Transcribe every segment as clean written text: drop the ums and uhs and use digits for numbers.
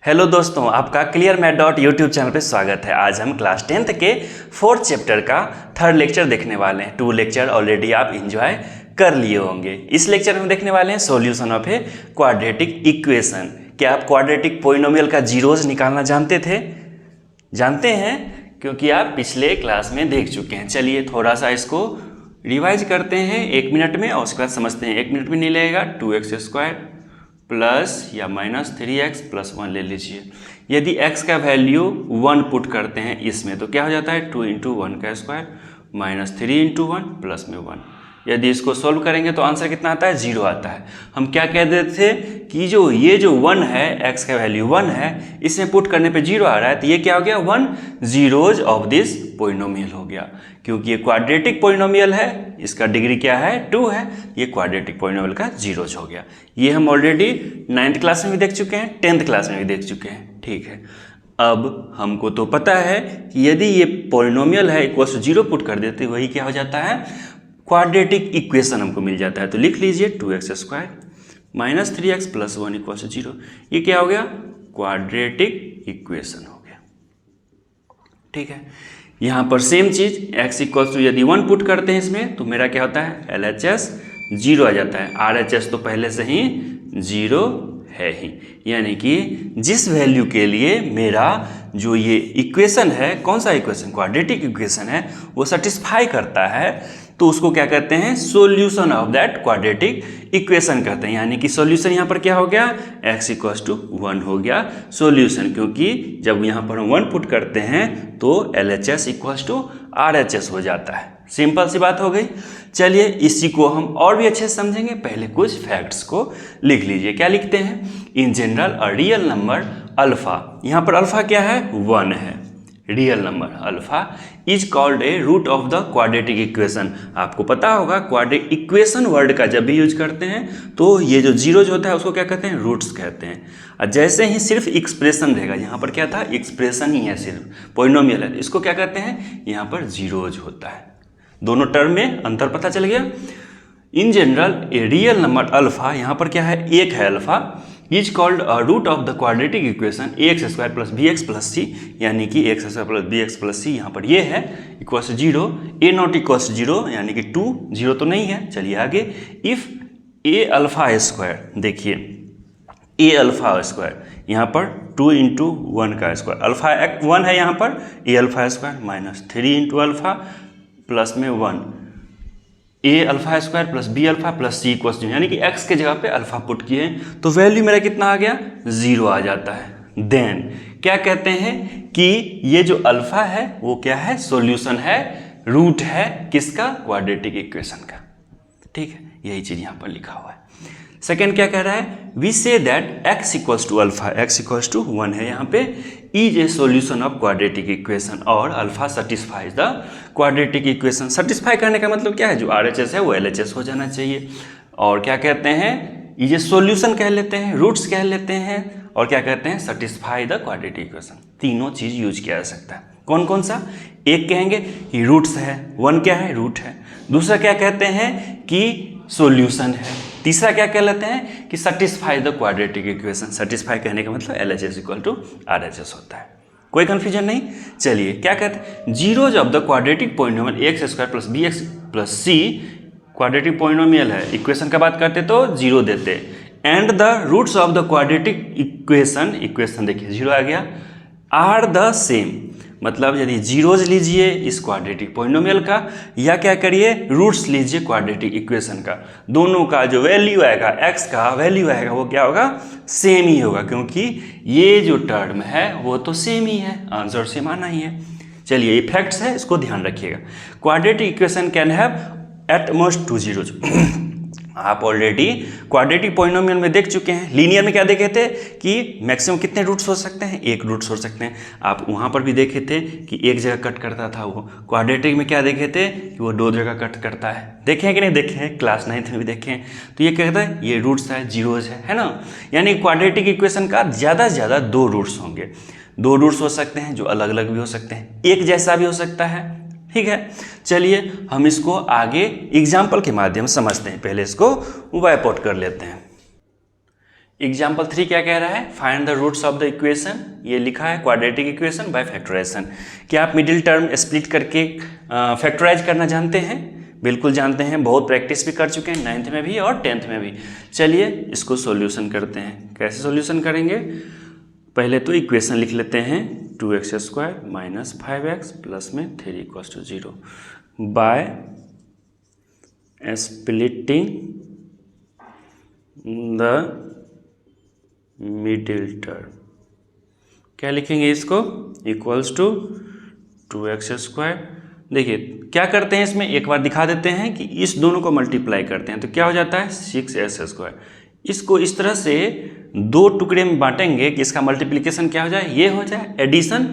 Hello दोस्तों, आपका clearmath.youtube channel पे स्वागत है। आज हम क्लास 10th के 4th चैप्टर का 3rd लेक्चर देखने वाले हैं। 2 लेक्चर ऑलरेडी आप एंजॉय कर लिए होंगे। इस लेक्चर में हम देखने वाले हैं solution of a quadratic equation. क्या आप क्वाड्रेटिक पोलिनोमियल का जीरोज निकालना जानते थे? जानते हैं, क्योंकि आप पिछले क्लास में देख चुके हैं। चलिए थोड़ा सा इसको रिवाइज करते हैं 1 मिनट में और उसके बाद समझते हैं। 1 मिनट में नहीं लगेगा। 2x² प्लस या माइनस 3x प्लस 1 ले लीजिए। यदि x का वैल्यू 1 पुट करते हैं इसमें तो क्या हो जाता है 2 × 1 का स्क्वायर माइनस 3 × 1 प्लस में 1। यदि इसको सॉल्व करेंगे तो आंसर कितना आता है 0 आता है। हम क्या कह देते थे कि ये जो 1 है, x का वैल्यू 1 है, इसमें पुट करने पे 0 आ रहा है तो ये क्या हो गया 1 zeros ऑफ दिस पोलिनोमियल हो गया। क्योंकि ये क्वाड्रेटिक पोलिनोमियल है, इसका डिग्री क्या है 2 है, ये क्वाड्रेटिक पोलिनोमियल का जीरोज हो गया। ये हम ऑलरेडी 9th क्लास में भी देख चुके हैं, 10th क्लास में भी देख चुके हैं। ठीक है, अब हमको तो पता है कि यदि ये पोलिनोमियल है इक्वल टू 0 पुट कर देते वही क्या हो जाता है क्वाड्रेटिक इक्वेशन हमको मिल जाता है। तो लिख लीजिए 2x² minus 3x plus 1 equal to 0। ये क्या हो गया क्वाड्रेटिक इक्वेशन हो गया। ठीक है, यहाँ पर सेम चीज x इक्वल टू यदि 1 पुट करते हैं इसमें तो मेरा क्या होता है LHS 0 आ जाता है। RHS तो पहले से ही 0 है ही, यानी कि जिस वैल्यू के लिए मेरा जो ये इक्वेशन है, कौन सा इक्वेशन क्वाड्रेटिक इक्वेशन है, वो सेटिस्फाई करता है तो उसको क्या कहते हैं solution of that quadratic equation कहते हैं। यानी कि सॉल्यूशन यहाँ पर क्या हो गया x इक्वल टू 1 हो गया सॉल्यूशन, क्योंकि जब यहाँ पर हम 1 पुट करते हैं तो LHS इक्वल टू RHS हो जाता है। सिंपल सी बात हो गई। चलिए इसी को हम और भी अच्छे से समझेंगे। पहले कुछ फैक्ट्स को लिख लीजिए। क्या लिखते हैं in general a real number alpha, यहाँ पर अल्फा क्या है 1 है। Real number alpha is called a root of the quadratic equation. आपको पता होगा क्वाड्रेटिक इक्वेशन वर्ड का जब भी यूज करते हैं तो ये जो जीरोज होता है उसको क्या कहते हैं रूट्स कहते हैं। और जैसे ही सिर्फ एक्सप्रेशन रहेगा, यहाँ पर क्या था एक्सप्रेशन ही है, सिर्फ पोलिनोमियल है, इसको क्या कहते हैं यहाँ पर जीरोज होता है। दोनों टर्म में अंतर पता चल गया। In general a real number alpha, यहाँ पर क्या है एक है alpha, is called a root of the quadratic equation ax² plus bx plus c, यानी कि ax² plus bx plus c यहाँ पर ये है इक्वल्स 0, a नॉट इक्वल्स 0 यानी कि 2, 0 तो नहीं है। चलिए आगे, इफ a अल्फा स्क्वायर, देखिए a अल्फा स्क्वायर यहाँ पर 2 × 1 का स्क्वायर, अल्फा 1 है यहाँ पर, a alpha square minus 3 × alpha plus में 1, a alpha square plus b alpha plus c equals 0, यानी कि x के जगह पे अल्फा पुट किए तो वैल्यू मेरा कितना आ गया 0 आ जाता है। देन क्या कहते हैं कि ये जो अल्फा है वो क्या है सॉल्यूशन है, रूट है किसका क्वाड्रेटिक इक्वेशन का। ठीक है, यही चीज यहाँ पर लिखा हुआ है। सेकेंड क्या कह रहा है we say that x equals to alpha, x equals to 1 है यहाँ पे, is a solution of quadratic equation और alpha satisfies the quadratic equation. Satisfy करने का मतलब क्या है, जो RHS है वो LHS हो जाना चाहिए। और क्या कहते हैं इज ए सॉल्यूशन कह लेते हैं, रूट्स कह लेते हैं, और क्या कहते हैं सेटिस्फाई द क्वाड्रेटिक इक्वेशन। तीनों चीज यूज किया जा सकता है। कौन कौन सा, एक कहेंगे कि रूट्स है, 1 क्या है रूट है, दूसरा क्या कहते हैं कि सॉल्यूशन है, तीसरा क्या कह लेते हैं कि satisfy the quadratic equation. Satisfy कहने का मतलब LHS इक्वल टू RHS होता है। कोई कंफ्यूजन नहीं। चलिए क्या कहते हैं zeros of the quadratic polynomial ax² plus bx plus c, quadratic polynomial है, इक्वेशन का बात करते तो 0 देते, and the roots of the quadratic equation, equation देखिए 0 आ गया, आर द सेम, मतलब यदि जीरोज लीजिए इस क्वाड्रेटिक पोलिनोमियल का या क्या करिए रूट्स लीजिए क्वाड्रेटिक इक्वेशन का, दोनों का जो वैल्यू आएगा x का वैल्यू आएगा वो क्या होगा सेम ही होगा, क्योंकि ये जो टर्म है वो तो सेम ही है, आंसर सेम आना ही है। चलिए ये फैक्ट्स है, इसको ध्यान रखिएगा। Quadratic equation can have at most 2 zeros। आप ऑलरेडी क्वाड्रेटिक पोलिनोमियल में देख चुके हैं। लीनियर में क्या देखे थे कि मैक्सिमम कितने रूट्स हो सकते हैं, एक रूट्स हो सकते हैं। आप वहाँ पर भी देखे थे कि एक जगह कट करता था वो। क्वाड्रेटिक में क्या देखे थे कि वो 2 जगह कट करता है। देखे हैं कि नहीं देखे हैं, क्लास 9th में भी देखे हैं। तो ये कहता है ये रूट्स है, जीरोज है ना। यानी क्वाड्रेटिक इक्वेशन का ज़्यादा से ज़्यादा 2 रूट्स होंगे। 2 रूट्स हो सकते हैं जो अलग अलग भी हो सकते हैं, एक जैसा भी हो सकता है। ठीक है, चलिए हम इसको आगे एग्जाम्पल के माध्यम से समझते हैं। पहले इसको वाइप आउट कर लेते हैं। एग्जाम्पल 3 क्या कह रहा है, find the roots of the equation. ये लिखा है क्वाड्रेटिक इक्वेशन बाय फैक्टराइजेशन। क्या आप मिडिल टर्म स्प्लिट करके फैक्टराइज करना जानते हैं? बिल्कुल जानते हैं, बहुत प्रैक्टिस भी कर चुके हैं 9th में भी और 10th में भी। चलिए इसको सॉल्यूशन करते हैं। कैसे सॉल्यूशन करेंगे? पहले तो इक्वेशन लिख लेते हैं 2x² - 5x प्लस में 3 = 0 by splitting the middle term. क्या लिखेंगे इसको? Equals to 2x²। देखिए क्या करते हैं इसमें, एक बार दिखा देते हैं कि इस दोनों को मल्टीप्लाई करते हैं तो क्या हो जाता है 6s²। इसको इस तरह से दो टुकड़े में बांटेंगे कि इसका मल्टीप्लिकेशन क्या हो जाए, ये हो जाए, एडिशन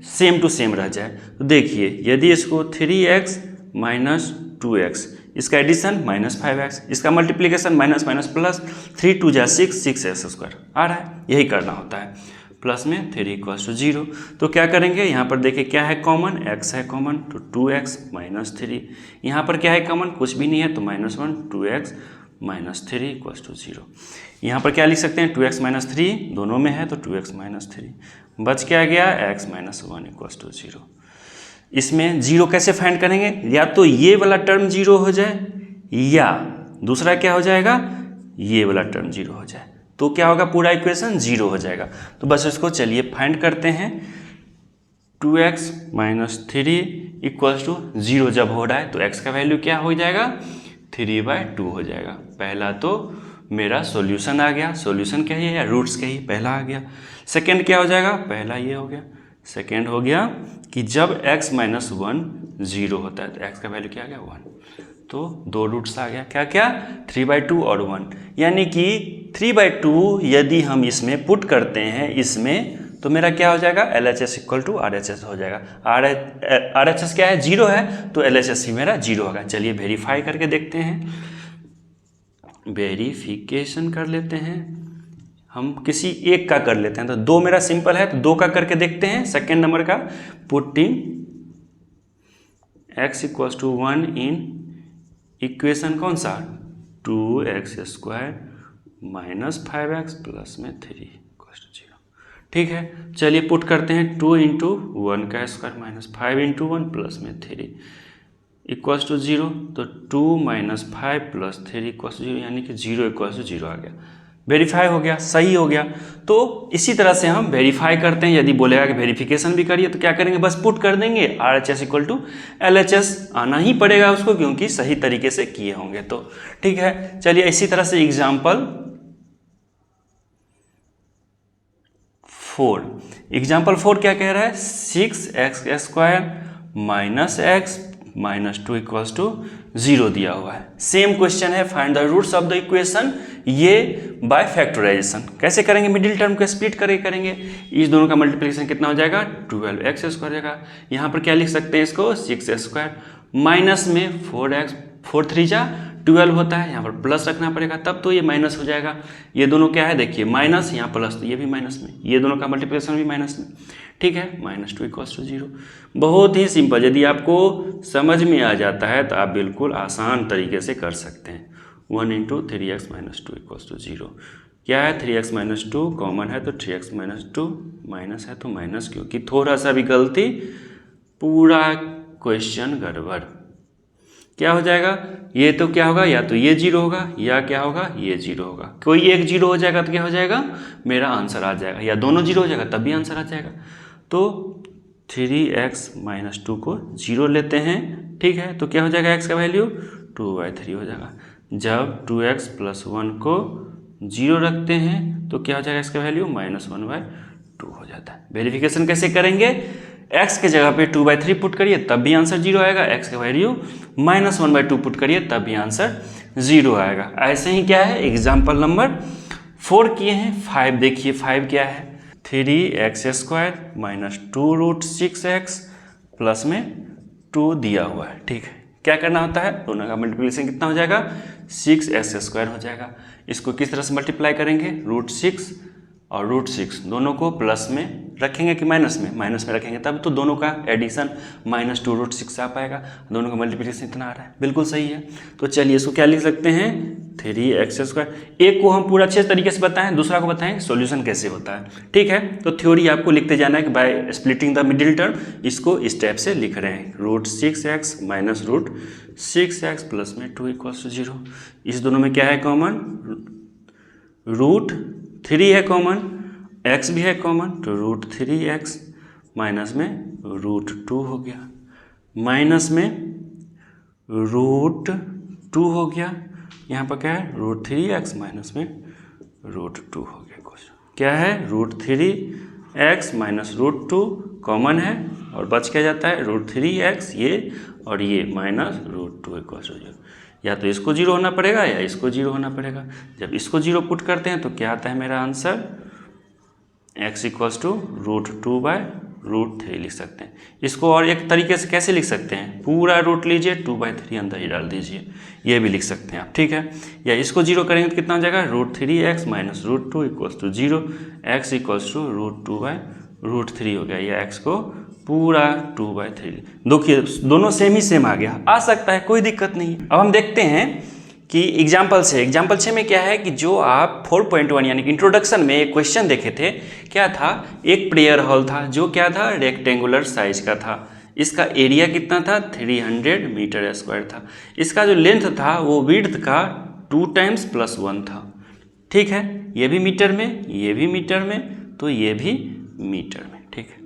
सेम टू सेम रह जाए। तो देखिए यदि इसको 3x - 2x, इसका एडिशन -5x, इसका multiplication minus minus plus, 3 × 2 = 6, 6s² आ रहा है। यही करना होता है। प्लस में 3 = 0। तो क्या करेंगे, यहाँ पर देखिए क्या है कॉमन, x है कॉमन, तो 2x - 3। यहाँ पर क्या है कॉमन, कुछ भी नहीं है तो -1, 2x - 3 = 0। यहाँ पर क्या लिख सकते हैं, 2x - 3 दोनों में है तो 2x - 3। बच क्या गया, x - 1 = 0। इसमें 0 कैसे फाइंड करेंगे, या तो ये वाला टर्म 0 हो जाए या दूसरा क्या हो जाएगा, ये वाला टर्म 0 हो जाए। तो क्या होगा, पूरा इक्वेशन 0 हो जाएगा। तो बस इसको चलिए फाइंड करते हैं। 2x - 3 = 0 जब हो रहा है तो x का वैल्यू क्या हो जाएगा, 3/2 हो जाएगा। पहला तो मेरा सॉल्यूशन आ गया, सॉल्यूशन क्या है या रूट्स क्या ही, पहला आ गया। सेकंड क्या हो जाएगा, पहला ये हो गया। सेकंड हो गया कि जब x - 1 0 होता है तो x का वैल्यू क्या आ गया, 1। तो दो रूट्स आ गया, क्या क्या, 3/2 और 1। यानी कि 3/2 यदि हम इसमें पुट करते हैं इसमें, तो मेरा क्या हो जाएगा, LHS = RHS हो जाएगा। RHS क्या है, 0 है, तो LHS ही मेरा 0 होगा। चलिए वेरीफाई करके देखते हैं, वेरिफिकेशन कर लेते हैं। हम किसी एक का कर लेते हैं, तो 2 मेरा सिंपल है तो 2 का करके देखते हैं। सेकेंड नंबर का, पुटिंग x = 1 इन इक्वेशन कौन सा, 2x² - 5x प्लस में 3 = 0। ठीक है, चलिए पुट करते हैं 2 × 1 का स्क्वायर - 5 × 1 प्लस में 3 = 0। तो 2 - 5 + 3 = 0, यानी कि 0 = 0 आ गया। वेरीफाई हो गया, सही हो गया। तो इसी तरह से हम वेरीफाई करते हैं। यदि बोलेगा कि वेरिफिकेशन भी करिए तो क्या करेंगे, बस पुट कर देंगे RHS = LHS। आना ही पड़ेगा उसको, क्योंकि सही तरीके से किए होंगे तो। ठीक है, चलिए इसी तरह से एग्जाम्पल 4 क्या कह रहा है, 6x² - x - 2 = 0 दिया हुआ है। सेम क्वेश्चन है, find the roots of the equation, ये बाय फैक्टराइजेशन। कैसे करेंगे, मिडिल टर्म को स्प्लिट करके करेंगे। इस दोनों का मल्टीप्लिकेशन कितना हो जाएगा, 12x² हो जाएगा। यहाँ पर क्या लिख सकते हैं इसको, 6x² माइनस में 4x, 4 3 जा 12 होता है, यहाँ पर प्लस रखना पड़ेगा तब तो ये माइनस हो जाएगा। ये दोनों क्या है, देखिए माइनस, यहाँ प्लस, तो ये भी माइनस में, ये दोनों का मल्टीप्लिकेशन भी माइनस में। ठीक है, -2 = 0। बहुत ही सिंपल, यदि आपको समझ में आ जाता है तो आप बिल्कुल आसान तरीके से कर सकते हैं। 1 × 3x - 2 = 0। क्या है, 3x - 2 कॉमन है तो 3x - 2, माइनस है तो माइनस, क्योंकि थोड़ा सा भी गलती पूरा क्वेश्चन गड़बड़। क्या हो जाएगा, ये तो क्या होगा, या तो ये 0 होगा या क्या होगा, ये 0 होगा। कोई एक 0 हो जाएगा तो क्या हो जाएगा, मेरा आंसर आ जाएगा, या दोनों 0 हो जाएगा तब भी आंसर आ जाएगा। तो 3x - 2 को 0 लेते हैं। ठीक है, तो क्या हो जाएगा, x का वैल्यू 2/3 हो जाएगा। जब 2x + 1 को 0 रखते हैं तो क्या हो जाएगा, इसका वैल्यू -1/2 हो जाता है। वेरिफिकेशन कैसे करेंगे, x के जगह पे 2/3 पुट करिए तब भी आंसर 0 आएगा, x का वैल्यू -1/2 पुट करिए तब भी आंसर 0 आएगा। ऐसे ही क्या है, एग्जाम्पल नंबर 4 किए हैं। 5 देखिए, 5 क्या है, 3x² - 2√6x प्लस में 2 दिया हुआ है। ठीक है, क्या करना होता है, दोनों का मल्टीप्लिकेशन कितना हो जाएगा, 6x² हो जाएगा। इसको किस तरह से मल्टीप्लाई करेंगे, √6 और √6 दोनों को प्लस में रखेंगे कि माइनस में रखेंगे, तब तो दोनों का एडिशन -2√6 आ पाएगा। दोनों का मल्टीप्लिकेशन इतना आ रहा है, बिल्कुल सही है। तो चलिए इसको क्या लिख सकते हैं 3x²। एक को हम पूरा अच्छे तरीके से बताएं, दूसरा को बताएं सॉल्यूशन कैसे होता है, ठीक है। तो थ्योरी आपको लिखते जाना है कि bye splitting the middle term, इसको इस टाइप से लिख रहे हैं √6x माइनस √6x प्लस में 2 = 0। इस दोनों में क्या है कॉमन, √3 है कॉमन, x भी है कॉमन, तो √3x माइनस में √2 हो गया, माइनस में √2 हो गया, यहाँ पर क्या है √3x माइनस में √2 हो गया। कुछ क्या है √3x माइनस √2 कॉमन है और बच क्या जाता है √3x ये और ये माइनस √2 = 0। या तो इसको 0 होना पड़ेगा या इसको 0 होना पड़ेगा। जब इसको 0 पुट करते हैं तो क्या आता है मेरा आंसर x = √2/√3 लिख सकते हैं। इसको और एक तरीके से कैसे लिख सकते हैं, पूरा रूट लीजिए 2/3 अंदर ही डाल दीजिए, ये भी लिख सकते हैं आप, ठीक है। या इसको 0 करेंगे तो कितना हो जाएगा √3x माइनस √2 = 0, x = √2/√3 हो गया। या x को पूरा 2/3, देखिए दोनों सेम आ गया, आ सकता है कोई दिक्कत नहीं। अब हम देखते हैं कि एग्जाम्पल 6 में क्या है कि जो आप 4.1 यानी कि इंट्रोडक्शन में एक क्वेश्चन देखे थे, क्या था, एक प्रेयर हॉल था जो क्या था रेक्टेंगुलर साइज का था। इसका एरिया कितना था 300 मीटर² था। इसका जो लेंथ था वो विड्थ का 2 टाइम्स +1 था, ठीक है। ये भी मीटर में, ये भी मीटर में, तो ये भी मीटर में, ठीक है।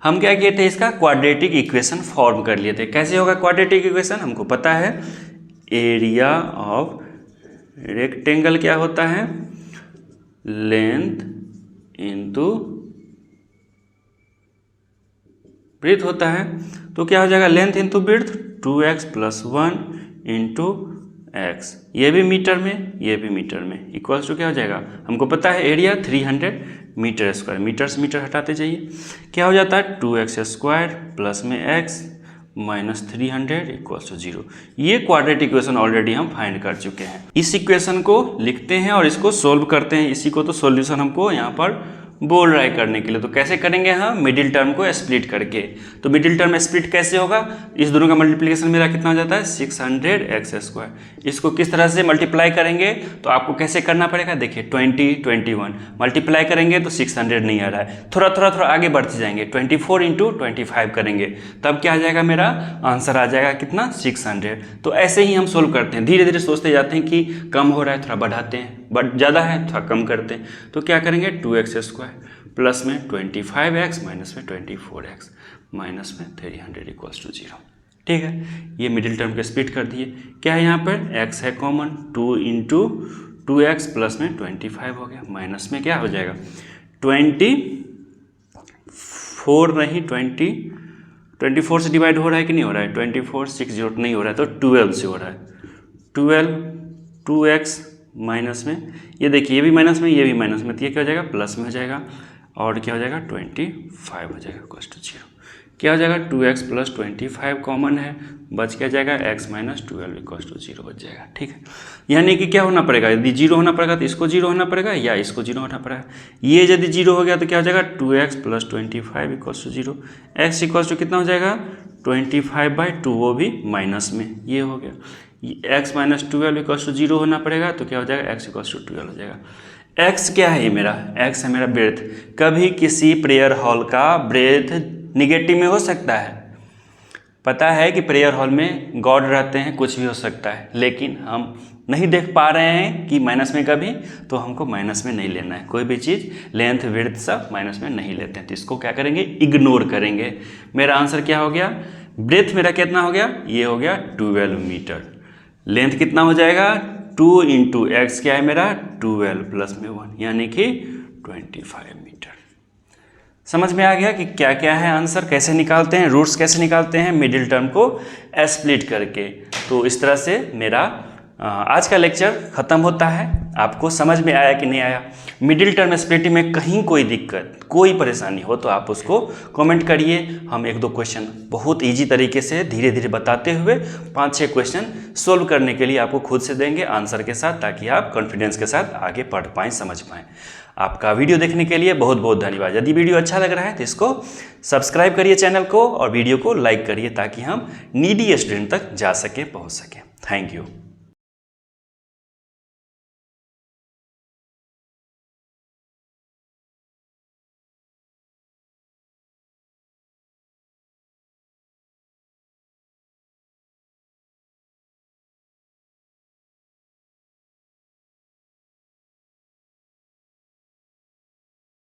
हम क्या किए थे, इसका क्वाड्रेटिक इक्वेशन फॉर्म कर लिए थे। कैसे होगा क्वाड्रेटिक इक्वेशन, हमको पता है एरिया ऑफ रेक्टेंगल क्या होता है, लेंथ इंटू ब्रेथ होता है। तो क्या हो जाएगा length into breadth 2x + 1 into x, ये भी मीटर में, ये भी मीटर में, इक्वल्स टू क्या हो जाएगा, हमको पता है एरिया 300 मीटर², मीटर से मीटर हटाते जाइए, क्या हो जाता है 2x² प्लस में x माइनस 300 = 0। ये क्वाड्रेटिक इक्वेशन ऑलरेडी हम फाइंड कर चुके हैं। इस इक्वेशन को लिखते हैं और इसको सोल्व करते हैं। इसी को तो सॉल्यूशन हमको यहाँ पर बोल रहा है करने के लिए। तो कैसे करेंगे हम, मिडिल टर्म को स्प्लिट करके। तो मिडिल टर्म स्प्लिट कैसे होगा, इस दोनों का मल्टीप्लिकेशन मेरा कितना हो जाता है 600x²। इसको किस तरह से मल्टीप्लाई करेंगे तो आपको कैसे करना पड़ेगा, देखिए 20 21 मल्टीप्लाई करेंगे तो 600 नहीं आ रहा है, थोड़ा आगे बढ़ते जाएंगे 24 × 25 करेंगे, तब क्या आ जाएगा मेरा आंसर आ जाएगा कितना 600। तो ऐसे ही हम सोल्व करते हैं, धीरे धीरे सोचते जाते हैं कि कम हो रहा है थोड़ा बढ़ाते हैं, बट ज़्यादा है थोड़ा कम करते हैं। तो क्या करेंगे 2x² प्लस में 25x माइनस में 24x माइनस में 300 = 0, ठीक है। ये मिडिल टर्म के स्प्लिट कर दिए। क्या है यहाँ पर x है कॉमन, 2 × 2x प्लस में 25 हो गया, माइनस में क्या हो जाएगा 24 नहीं 24 से डिवाइड हो रहा है कि नहीं हो रहा है, 24 6 0 नहीं हो रहा है, तो 12 से हो रहा है, 12 2x माइनस में, ये देखिए ये भी माइनस में, ये भी माइनस में, तो ये क्या हो जाएगा प्लस में हो जाएगा, और क्या हो जाएगा 25 हो जाएगा = 0। क्या हो जाएगा 2x + 25 कॉमन है, बच क्या जाएगा x - 12 = 0 बच जाएगा, ठीक है। यानी कि क्या होना पड़ेगा, यदि 0 होना पड़ेगा तो इसको 0 होना पड़ेगा या इसको 0 होना पड़ेगा। ये यदि 0 हो गया तो क्या हो जाएगा 2x + 25 = 0, x = कितना हो जाएगा 25/2, वो भी माइनस में, ये हो गया। x - 12 = 0 होना पड़ेगा, तो क्या हो जाएगा x = 12 हो जाएगा। x क्या है मेरा, x है मेरा ब्रेथ। कभी किसी प्रेयर हॉल का ब्रेथ निगेटिव में हो सकता है, पता है कि प्रेयर हॉल में गॉड रहते हैं, कुछ भी हो सकता है, लेकिन हम नहीं देख पा रहे हैं कि माइनस में कभी, तो हमको माइनस में नहीं लेना है। कोई भी चीज़ लेंथ विड्थ सब माइनस में नहीं लेते हैं, तो इसको क्या करेंगे इग्नोर करेंगे। मेरा आंसर क्या हो गया, ब्रेथ मेरा कितना हो गया, ये हो गया 12 मीटर। लेंथ कितना हो जाएगा 2 × x क्या है मेरा 12 प्लस में 1 यानी कि 25 मीटर। समझ में आ गया कि क्या क्या है आंसर, कैसे निकालते हैं, रूट्स कैसे निकालते हैं मिडिल टर्म को स्प्लिट करके। तो इस तरह से मेरा आज का लेक्चर ख़त्म होता है। आपको समझ में आया कि नहीं आया, मिडिल टर्म स्प्लिटिंग में कहीं कोई दिक्कत कोई परेशानी हो तो आप उसको कमेंट करिए। हम 1-2 क्वेश्चन बहुत इजी तरीके से धीरे धीरे बताते हुए 5-6 क्वेश्चन सोल्व करने के लिए आपको खुद से देंगे आंसर के साथ, ताकि आप कॉन्फिडेंस के साथ आगे पढ़ पाएँ, समझ पाएँ। आपका वीडियो देखने के लिए बहुत बहुत धन्यवाद। यदि वीडियो अच्छा लग रहा है तो इसको सब्सक्राइब करिए चैनल को और वीडियो को लाइक करिए ताकि हम नीडी स्टूडेंट तक जा सके, पहुंच सके। Thank you.